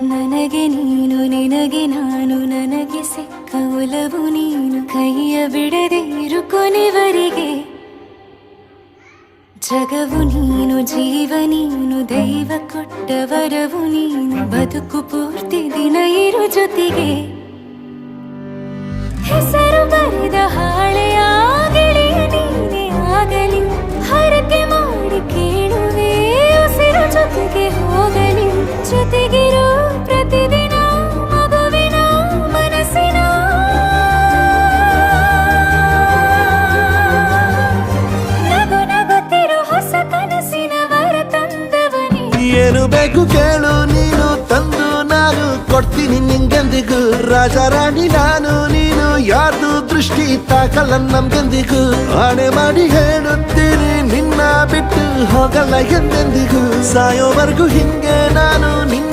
ನನಗೆ ನೀನು ನಿನಗೆ ನಾನು ನನಗೆ ಸಿಕ್ಕ ಒಲವು ನೀನು ಕೈಯ ಬಿಡದೆ ಇರು ಕೊನೆವರೆಗೆ ಜಗವು ನೀನು ಜೀವ ನೀನು ದೈವ ಕೊಟ್ಟ ವರವು ನೀನು ಬದುಕು ಪೂರ್ತಿ ದಿನ ಇರು ಜೊತೆಗೆ ಹೆಸರು ಬರೆದ ಹಾಳೆಯ ಗೆಳೆಯ ನೀನೇ ಆಗಲಿ ಹರಕೆ ಮಾಡಿ ಕೇಳುವೆ ಉಸಿರು ಜೊತೆಗೆ ಹೋಗಲಿ ಜೊತೆಗಿರೋ ಪ್ರತಿದಿನ ಮಗುವಿನ ಮನಸ್ಸಿನ ನಗು ನಗುತ್ತಿರೋ ಹೊಸ ಕನಸಿನ ವರ ತಂದವನೇ ಏನು ಬೇಕು ಕೇಳು ನೀನು ತಂದು ನಾನು ಕೊಡ್ತೀನಿ ನಿಂಗೆಂದಿಗೂ ರಾಜ ರಾಣಿ ನಾನು ನೀನು ಯಾರ್ದು ದೃಷ್ಟಿ ತಾಕಲ್ಲ ನಮ್ಗೆಂದಿಗೂ ಆಣೆ ಮಾಡಿ ಹೇಳುತ್ತೀನಿ ನಿನ್ನ ಬಿಟ್ಟು ಹೋಗಲ್ಲ ಎಂದೆಂದಿಗೂ ಸಾಯೋವರೆಗೂ ಹಿಂಗೆ ನಾನು ನಿನ್ನ